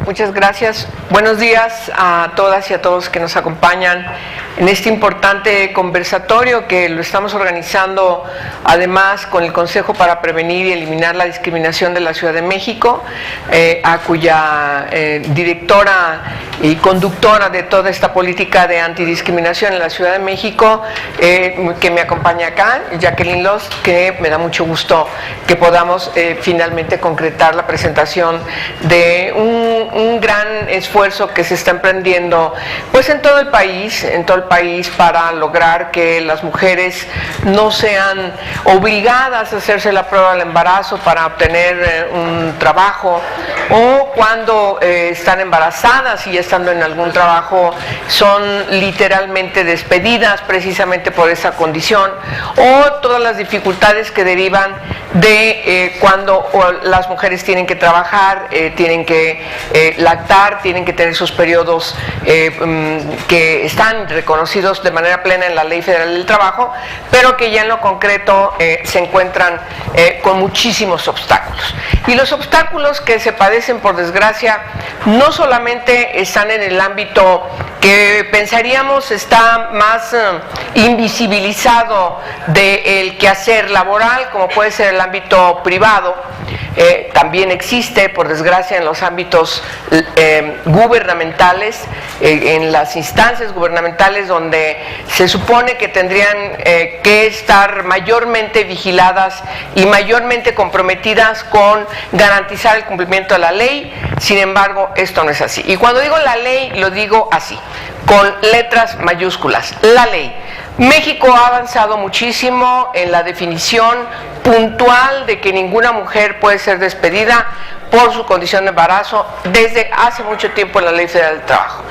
Muchas gracias. Buenos días a todas y a todos que nos acompañan en este importante conversatorio que lo estamos organizando además con el Consejo para Prevenir y Eliminar la Discriminación de la Ciudad de México, a cuya directora y conductora de toda esta política de antidiscriminación en la Ciudad de México, que me acompaña acá, Jacqueline Loss, que me da mucho gusto que podamos finalmente concretar la presentación de un gran esfuerzo que se está emprendiendo pues en todo el país para lograr que las mujeres no sean obligadas a hacerse la prueba del embarazo para obtener un trabajo, o cuando están embarazadas y ya estando en algún trabajo son literalmente despedidas precisamente por esa condición, o todas las dificultades que derivan de cuando las mujeres tienen que trabajar, tienen que lactar, tienen que tener sus periodos que están reconocidos de manera plena en la Ley Federal del Trabajo, pero que ya en lo concreto se encuentran con muchísimos obstáculos. Y los obstáculos que se padecen, por desgracia, no solamente están en el ámbito que pensaríamos está más invisibilizado del quehacer laboral, como puede ser el ámbito privado. También existe, por desgracia, en los ámbitos gubernamentales, en las instancias gubernamentales donde se supone que tendrían que estar mayormente vigiladas y mayormente comprometidas con garantizar el cumplimiento de la ley. Sin embargo, esto no es así. Y cuando digo la ley, lo digo así, con letras mayúsculas, la ley. México ha avanzado muchísimo en la definición puntual de que ninguna mujer puede ser despedida por su condición de embarazo desde hace mucho tiempo en la Ley Federal del Trabajo.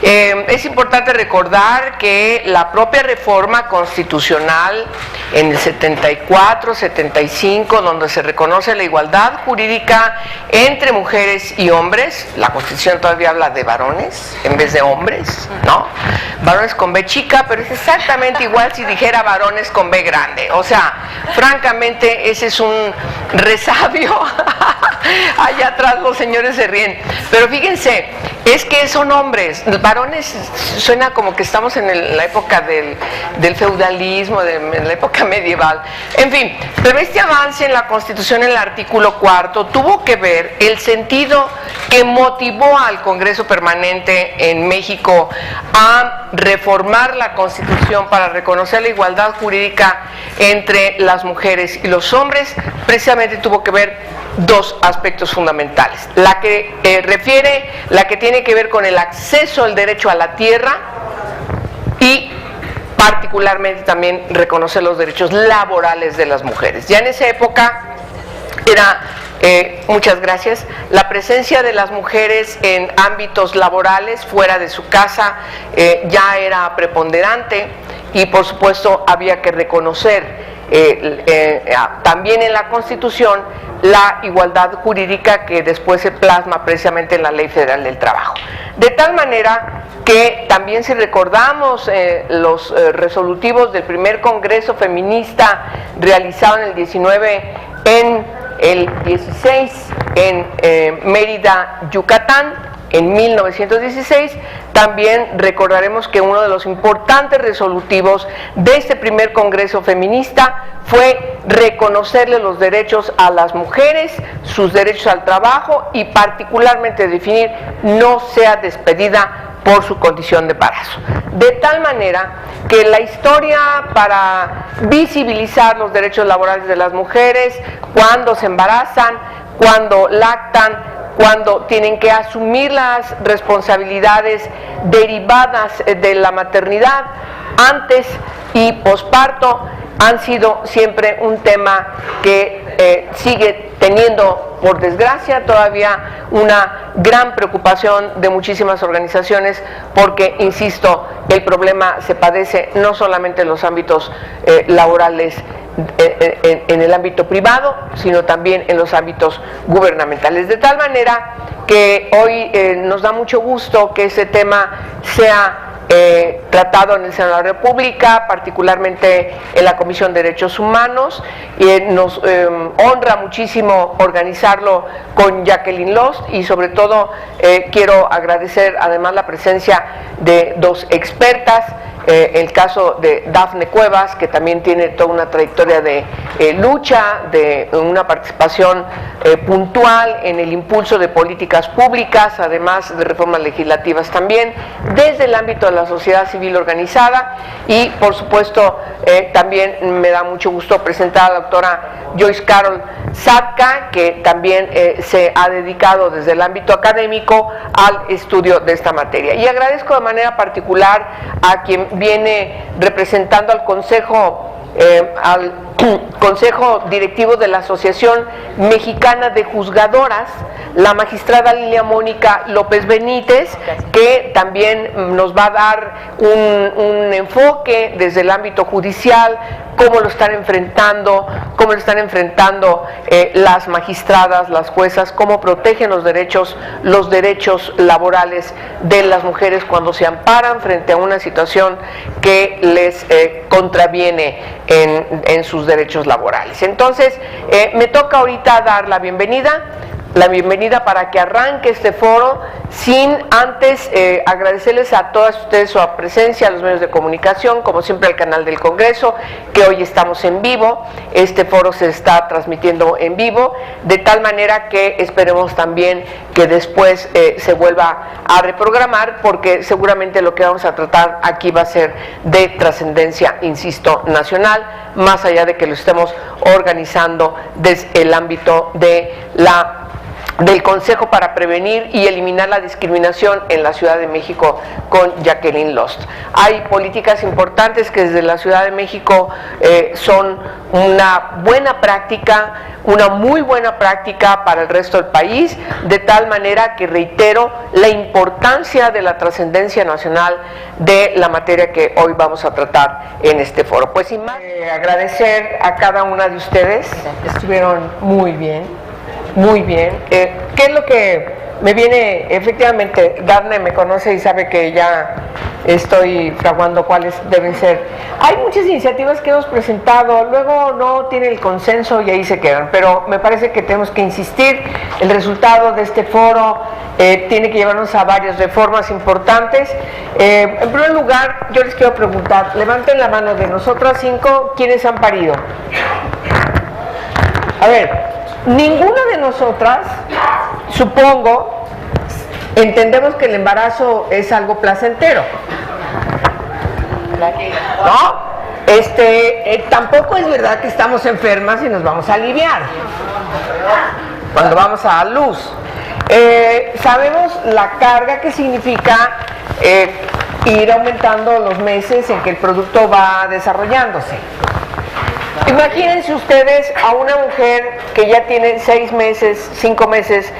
Es importante recordar que la propia reforma constitucional en el 74, 75, donde se reconoce la igualdad jurídica entre mujeres y hombres, la Constitución todavía habla de varones en vez de hombres, ¿no? Varones con B chica, pero es exactamente igual si dijera varones con B grande. O sea, francamente, ese es un resabio. Allá atrás los señores se ríen, pero fíjense, es que son hombres, varones suena como que estamos en la época del feudalismo, en la época medieval, en fin, pero este avance en la Constitución, en el artículo 4, tuvo que ver el sentido que motivó al Congreso Permanente en México a reformar la Constitución para reconocer la igualdad jurídica entre las mujeres y los hombres. Precisamente tuvo que ver dos aspectos fundamentales: la que tiene que ver con el acceso al derecho a la tierra y particularmente también reconocer los derechos laborales de las mujeres. Ya en esa época era, muchas gracias, la presencia de las mujeres en ámbitos laborales fuera de su casa ya era preponderante, y por supuesto había que reconocer también en la Constitución la igualdad jurídica que después se plasma precisamente en la Ley Federal del Trabajo. De tal manera que también, si recordamos los resolutivos del primer Congreso Feminista realizado en el 19, en el 16 en Mérida, Yucatán, en 1916, también recordaremos que uno de los importantes resolutivos de este primer Congreso Feminista fue reconocerle los derechos a las mujeres, sus derechos al trabajo, y particularmente definir no sea despedida por su condición de embarazo. De tal manera que la historia para visibilizar los derechos laborales de las mujeres, cuando se embarazan, cuando lactan, cuando tienen que asumir las responsabilidades derivadas de la maternidad, antes y posparto, han sido siempre un tema que sigue teniendo, por desgracia, todavía una gran preocupación de muchísimas organizaciones, porque, insisto, el problema se padece no solamente en los ámbitos laborales, en el ámbito privado, sino también en los ámbitos gubernamentales. De tal manera que hoy nos da mucho gusto que ese tema sea tratado en el Senado de la República, particularmente en la Comisión de Derechos Humanos, y nos honra muchísimo organizarlo con Jacqueline Lost, y sobre todo quiero agradecer además la presencia de dos expertas, el caso de Dafne Cuevas, que también tiene toda una trayectoria de lucha, de una participación puntual en el impulso de políticas públicas, además de reformas legislativas también, desde el ámbito de la sociedad civil organizada, y por supuesto también me da mucho gusto presentar a la doctora Joyce Carol Satka, que también se ha dedicado desde el ámbito académico al estudio de esta materia. Y agradezco de manera particular a quien viene representando al Consejo Directivo de la Asociación Mexicana de Juzgadoras, la magistrada Lilia Mónica López Benítez, que también nos va a dar un enfoque desde el ámbito judicial, cómo lo están enfrentando las magistradas, las juezas, cómo protegen los derechos laborales de las mujeres cuando se amparan frente a una situación que les contraviene en sus derechos laborales. Entonces, me toca ahorita dar la bienvenida para que arranque este foro, sin antes agradecerles a todas ustedes su presencia, a los medios de comunicación, como siempre al canal del Congreso, que hoy estamos en vivo. Este foro se está transmitiendo en vivo, de tal manera que esperemos también que después se vuelva a reprogramar, porque seguramente lo que vamos a tratar aquí va a ser de trascendencia, insisto, nacional, más allá de que lo estemos organizando desde el ámbito del Consejo para Prevenir y Eliminar la Discriminación en la Ciudad de México con Jacqueline Lost. Hay políticas importantes que desde la Ciudad de México son una buena práctica, una muy buena práctica para el resto del país, de tal manera que reitero la importancia de la trascendencia nacional de la materia que hoy vamos a tratar en este foro. Pues sin más, agradecer a cada una de ustedes, estuvieron muy bien. Muy bien. ¿Qué es lo que me viene? Efectivamente, Dafne me conoce y sabe que ya estoy fraguando cuáles deben ser. Hay muchas iniciativas que hemos presentado, luego no tiene el consenso y ahí se quedan, pero me parece que tenemos que insistir. El resultado de este foro tiene que llevarnos a varias reformas importantes. En primer lugar, yo les quiero preguntar, levanten la mano de nosotras 5, ¿quiénes han parido? A ver. Ninguna de nosotras, supongo, entendemos que el embarazo es algo placentero. ¿No? Tampoco es verdad que estamos enfermas y nos vamos a aliviar cuando vamos a dar luz. Sabemos la carga que significa ir aumentando los meses en que el producto va desarrollándose. Imagínense ustedes a una mujer que ya tiene 6 meses, 5 meses,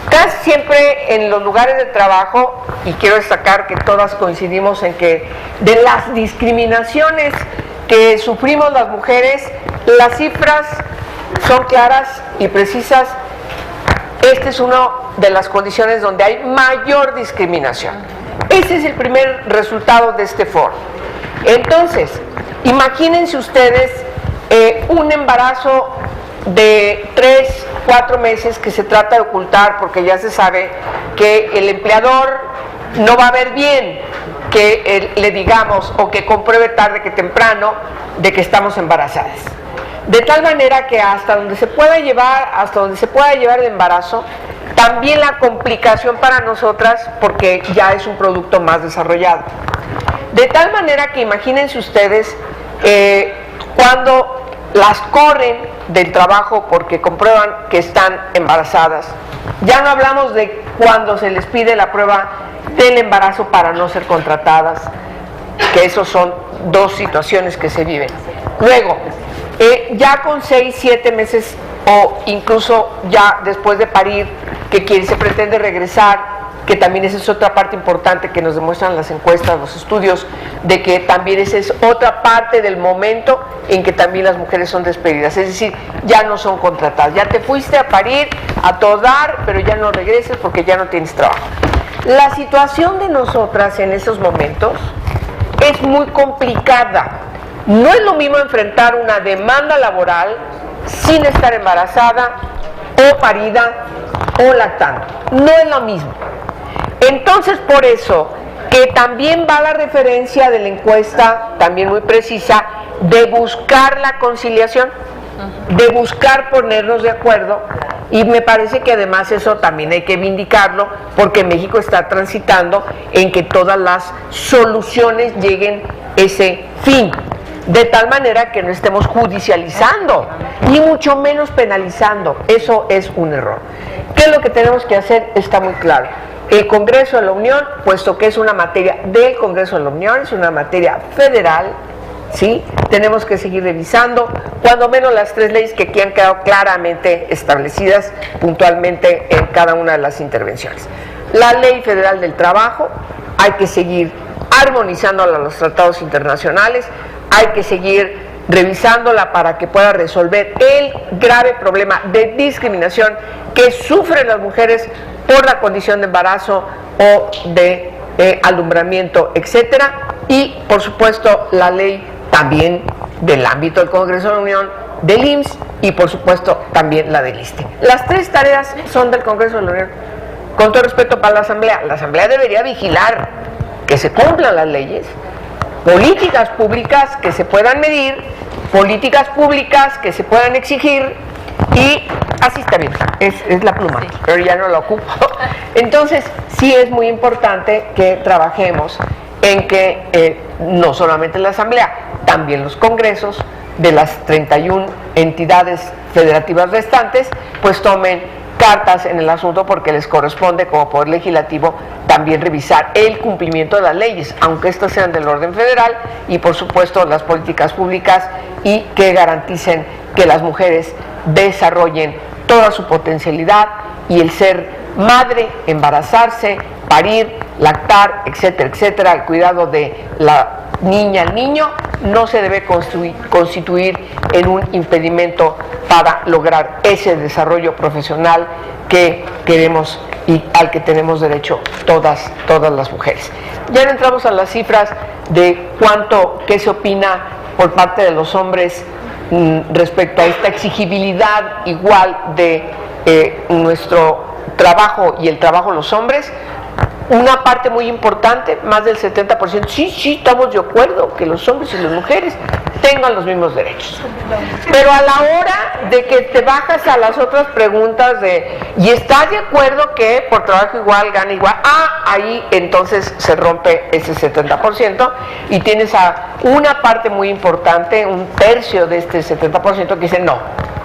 casi siempre en los lugares de trabajo, y quiero destacar que todas coincidimos en que de las discriminaciones que sufrimos las mujeres, las cifras son claras y precisas. Esta es una de las condiciones donde hay mayor discriminación. Ese es el primer resultado de este foro. Entonces, imagínense ustedes un embarazo de 3, 4 meses que se trata de ocultar, porque ya se sabe que el empleador no va a ver bien que le digamos o que compruebe tarde que temprano de que estamos embarazadas. De tal manera que hasta donde se pueda llevar el embarazo, también la complicación para nosotras, porque ya es un producto más desarrollado. De tal manera que imagínense ustedes cuando las corren del trabajo porque comprueban que están embarazadas. Ya no hablamos de cuando se les pide la prueba del embarazo para no ser contratadas, que esos son 2 situaciones que se viven. Luego, ya con 6, 7 meses o incluso ya después de parir, que quien se pretende regresar, que también esa es otra parte importante que nos demuestran las encuestas, los estudios, de que también esa es otra parte del momento en que también las mujeres son despedidas, es decir, ya no son contratadas, ya te fuiste a parir, a todo dar, pero ya no regreses porque ya no tienes trabajo. La situación de nosotras en esos momentos es muy complicada. No es lo mismo enfrentar una demanda laboral sin estar embarazada o parida o lactando. No es lo mismo. Entonces, por eso que también va la referencia de la encuesta, también muy precisa, de buscar la conciliación, de buscar ponernos de acuerdo, y me parece que además eso también hay que vindicarlo, porque México está transitando en que todas las soluciones lleguen a ese fin, de tal manera que no estemos judicializando, ni mucho menos penalizando. Eso es un error. ¿Qué es lo que tenemos que hacer? Está muy claro. El Congreso de la Unión, puesto que es una materia del Congreso de la Unión, es una materia federal, ¿sí? Tenemos que seguir revisando, cuando menos las 3 leyes que aquí han quedado claramente establecidas puntualmente en cada una de las intervenciones. La Ley Federal del Trabajo, hay que seguir armonizándola a los tratados internacionales, hay que seguir revisándola para que pueda resolver el grave problema de discriminación que sufren las mujeres por la condición de embarazo o de alumbramiento, etcétera, y por supuesto la ley también del ámbito del Congreso de la Unión, del IMSS y por supuesto también la del ISSSTE. Las 3 tareas son del Congreso de la Unión. Con todo respeto para la Asamblea debería vigilar que se cumplan las leyes, políticas públicas que se puedan medir, políticas públicas que se puedan exigir, y así está bien, es la pluma, pero ya no la ocupo. Entonces sí es muy importante que trabajemos en que no solamente la Asamblea, también los congresos de las 31 entidades federativas restantes, pues tomen cartas en el asunto, porque les corresponde como Poder Legislativo también revisar el cumplimiento de las leyes, aunque estas sean del orden federal, y por supuesto las políticas públicas, y que garanticen que las mujeres desarrollen toda su potencialidad, y el ser madre, embarazarse, parir, lactar, etcétera, etcétera, el cuidado de la niña, el niño, no se debe constituir en un impedimento para lograr ese desarrollo profesional que queremos y al que tenemos derecho todas las mujeres. Ya no entramos a las cifras de qué se opina por parte de los hombres respecto a esta exigibilidad igual de nuestro trabajo y el trabajo de los hombres. Una parte muy importante, más del 70%, sí, estamos de acuerdo que los hombres y las mujeres tengan los mismos derechos. Pero a la hora de que te bajas a las otras preguntas ¿y estás de acuerdo que por trabajo igual gana igual? Ahí entonces se rompe ese 70%, y tienes a una parte muy importante, un tercio de este 70% que dice no,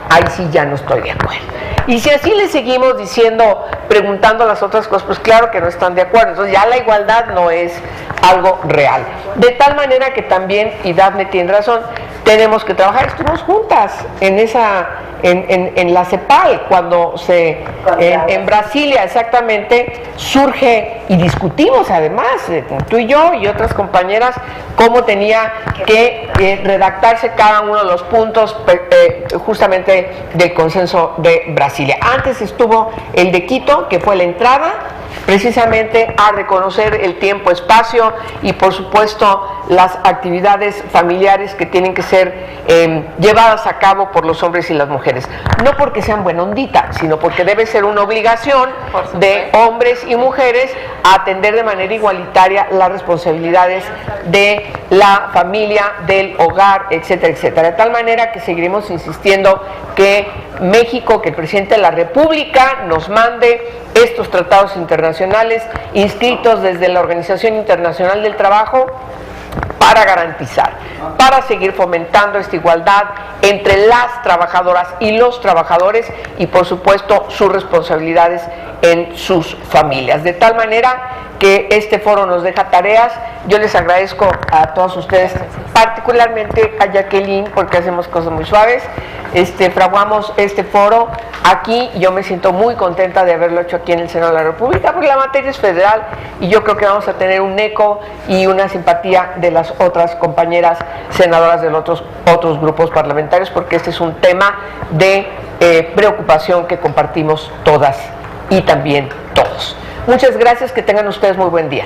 ahí sí ya no estoy de acuerdo. Y si así le seguimos diciendo, preguntando las otras cosas, pues claro que no están de acuerdo. Entonces ya la igualdad no es algo real. De tal manera que también, y Dafne tiene razón, tenemos que trabajar. Estuvimos juntas en la CEPAL, cuando en Brasilia exactamente surge, y discutimos además, tú y yo y otras compañeras, cómo tenía que redactarse cada uno de los puntos justamente del consenso de Brasilia. Antes estuvo el de Quito, que fue la entrada, precisamente a reconocer el tiempo, espacio y por supuesto las actividades familiares que tienen que ser llevadas a cabo por los hombres y las mujeres. No porque sean buena ondita, sino porque debe ser una obligación de hombres y mujeres a atender de manera igualitaria las responsabilidades de la familia, del hogar, etcétera, etcétera. De tal manera que seguiremos insistiendo que México, que el presidente de la República nos mande estos tratados internacionales inscritos desde la Organización Internacional del Trabajo para garantizar, para seguir fomentando esta igualdad entre las trabajadoras y los trabajadores, y por supuesto sus responsabilidades en sus familias. De tal manera que este foro nos deja tareas. Yo les agradezco a todos ustedes, particularmente a Jacqueline, porque hacemos cosas muy suaves. Fraguamos este foro aquí. Yo me siento muy contenta de haberlo hecho aquí en el Senado de la República, porque la materia es federal, y yo creo que vamos a tener un eco y una simpatía de las otras compañeras senadoras de los otros grupos parlamentarios, porque este es un tema de preocupación que compartimos todas y también todos. Muchas gracias, que tengan ustedes muy buen día.